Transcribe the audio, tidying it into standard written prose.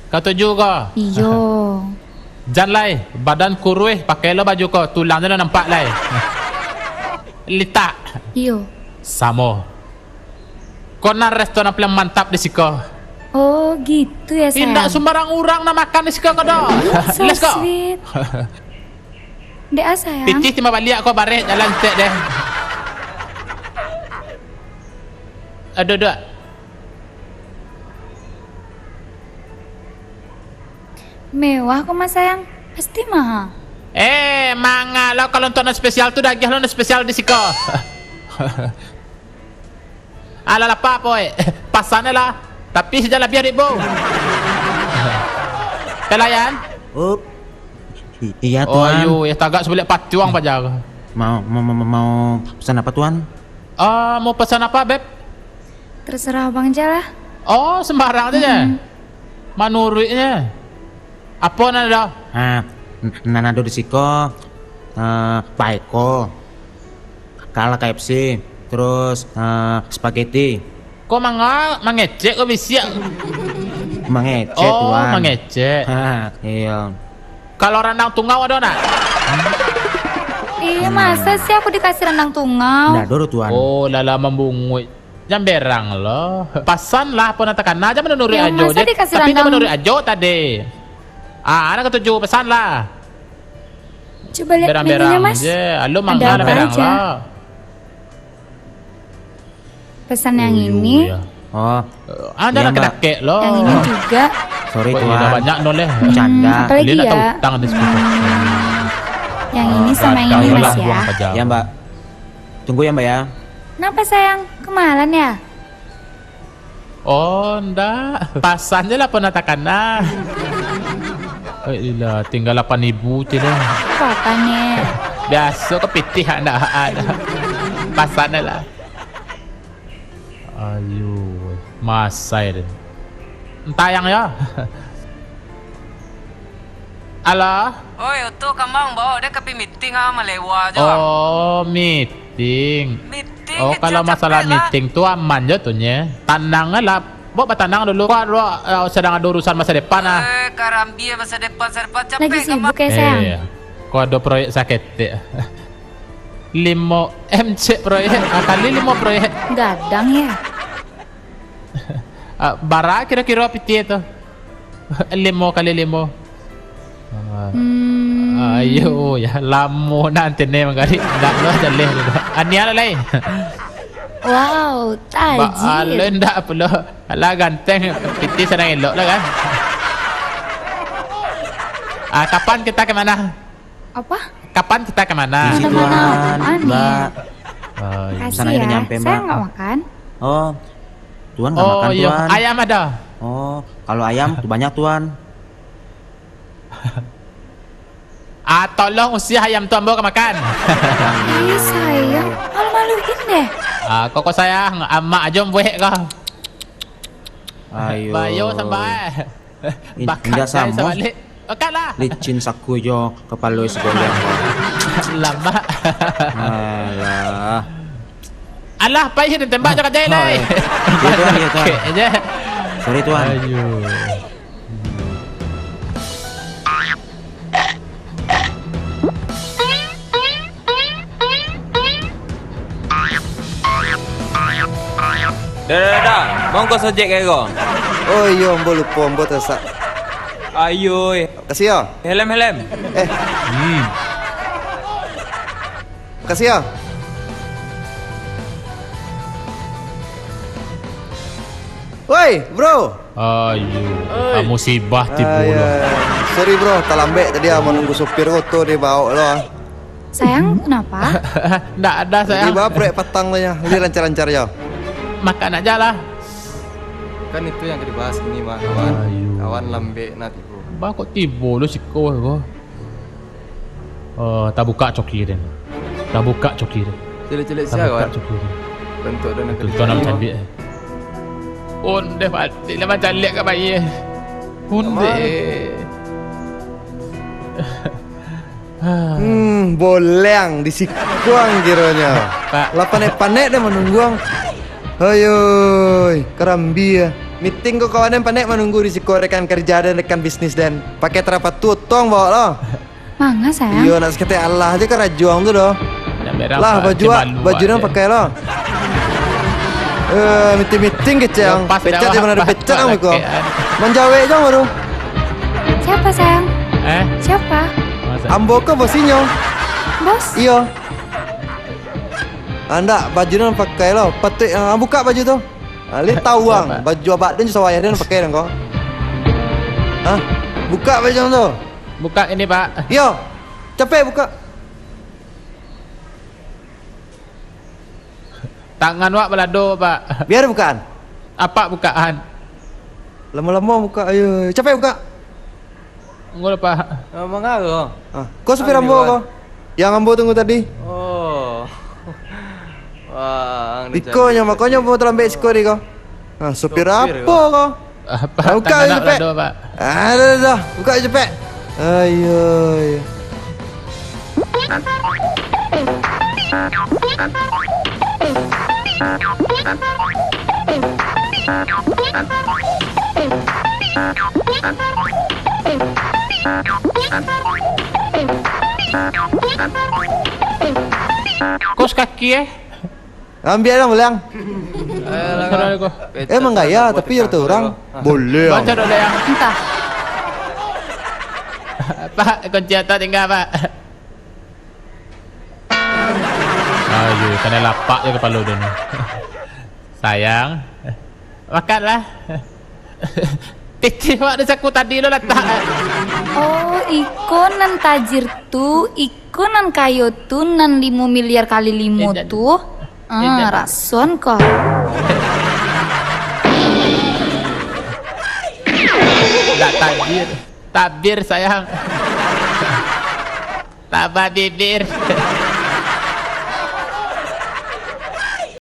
Kau tuju kau? Iyo. Jangan lai, badan kurus, pakai lo baju kau, tulangnya dah nampak lai. Litak. Iyo. Samo. Kau nak restoran paling mantap di siko. Oh gitu ya sayang. Tidak sembarang orang nak makan di siko kau dah. So Let's go. sweet. Dek sayang. Pitih timah balik kau baret jalan tek deh. Aduh. Mewah kok mas sayang. Pasti mahal. Manga lo kalau untuk spesial tu daging lo spesial di siko. Ala lah pak boy. Pasannya lah. Tapi sejalan biar ibu. Pelayan. Iya Oh tuan. ayo, ya tagak sebelah patuang pajar. Mau pesan apa tuan? Mau pesan apa beb? Terserah bang aja lah. Oh sembarang aja. Manurutnya. Apa nada? Nanado di siko, Paeko, Kala KFC, terus spaghetti. Kok mangecek kok bisa? Mangecek Oh tuan. mangecek. Iya. Kalau rendang tungau ada nak? Iya masa sih aku dikasih rendang tungau. Nggak dulu tuan. Oh lala membungut. Jam berang lo. Pasan lah apa natakan aja menurut Ya, ajo. masa dikasih Tapi dia rendang? menurut ajo tadi. Anak ketujuh pesan lah. Coba lihat menunya Berang-berang mas. je. Lu Ada mangga apa berang aja? lah. Pesan yang ini, Iya. Oh, Ada Iya, nak Mbak. kek lo. yang ini juga. sorry Kok tuan. udah banyak noleh. Bercanda. Apalagi Dia nak tahu ya. utang di situ. Yang ini sama yang ini mas ya. Ya mbak. Tunggu ya mbak ya. Kenapa sayang? Kemahalan ya? Oh, ndak. Pasan je lah penatakan nah. Ilah, tinggal 8.000 je dah. Apa-apanya? Biasa kepitih ndak ada. Pasan lah. Ayo, masai dia. Tayang ya. Halo? Oi, itu kamang bawa dia ke meeting sama lewa aja. Oh, meeting. Meeting. Oh, kalau masalah meeting tu aman je tu nya. Tanang lah. Bawa tanang dulu. Kau sedang ada urusan masa depan ah. Karambi masa depan capek Lagi kamang. sibuk ya sayang? Kau ada proyek sakit. 5 MC proyek. Kali 5 proyek. Gadang ya? Bara kira-kira piti tu. 5 kali 5. Ayo ya lamo nanti nih mengari ndak lo jaleh dulu. Ania lain. Wow, tajir. Alen ndak perlu. Alah ganteng piti sedang elok lah kan. Kapan kita ke mana? Apa? Kapan kita ke mana? Isi Ada mana tuan, apaan ya? mbak. Kasih Pesanannya udah ya. nyampe, Saya Mbak. nggak makan. Oh, tuan nggak Oh makan iya, tuan. ayam ada. Oh, kalau ayam tuh banyak tuan. Tolong usir ayam tu ambo ke makan. Ih sayang, malu-maluin deh. Kok sayang, amak aja buat kau. Ayo. Bayo sampai. Indah sama. Makan lah. Licin saku jo kepala segoyang. Lama. Alah. Alah, payah dan tembak jangan jahil lai. Iya tuan, iya tuan. Okey je. Sorry tuan. Ayo. Dah. Mongko sojek kaya kau. Oh iya, ambo lupa, ambo tersak. Ayo, Kasih ya. helm. Kasih ya. Woi, bro. Ayo. Musibah tiba Ah, lo. ya. Sorry bro, tak lambat tadi mau nunggu sopir auto dia bawa lo. Sayang, kenapa? Ndak ada Jadi sayang. bawa proyek petang lo ya. Ini lancar-lancar ya. Makan aja lah. Kan itu yang dibahas ini mah kawan. Ayo. Kawan lambe nanti bro. Bah kok tiba lo siko ko. Tak buka coki den. Tak buka coki den. Cilik-cilik Tak sia buka kawan. coki den. Bentuk dan nak Tuan nak cantik. Onde pati lah macam lihat kat bayi. Onde. Boleng di sikuang kiranya. Pak. Lah panek-panek dia menungguang. Ayo, kerambi ya. Meeting kau kawan pandai menunggu risiko rekan kerja dan rekan bisnis dan pakai terapat tutong bawa lo. Mangga sayang. Iya nak sekete Allah aja kan rajuang tu doh. Lah baju nang pakai lo. Meeting kecang. Pecat dia mana ada pecat kamu kau. Menjawe jang baru. Siapa sayang? Siapa? Ambo ke bosinya? Bos? Iya. Anda baju nang pakai lo. Petik buka baju tu. Lihat tahu bang, baju abad dan sawaya dan pakai dong kau. Buka baju tu. Buka ini pak. Yo, capek buka. Tangan wak belado pak. Biar bukaan. Apa bukaan? Lama-lama buka. Ayo, capek buka. Enggak pak. Mengaruh. Kau supir ambo kau. Yang ambo tunggu tadi. Oh. Wah, Ikonya makanya mau terlambat skor kau. Supir apa kau? Apa? Buka Tangan wak cepet. belado pak. Dah, buka cepet. Ayo. Kos kaki Ambil dong belang. Assalamualaikum. Emang gaya tapi ya orang. Boleh. Baca dulu yang Entah. Pak, kunci atas tinggal pak. Ayo, kena lapak je kepala dia ni. Sayang, makanlah. Kecil wak dia saku tadi lo letak. Oh, iko nan tajir tu, iko nan kayo tu, nan 5 miliar kali 5 tu. Rason kok. Tak tajir. Tabir sayang. Tabah bibir.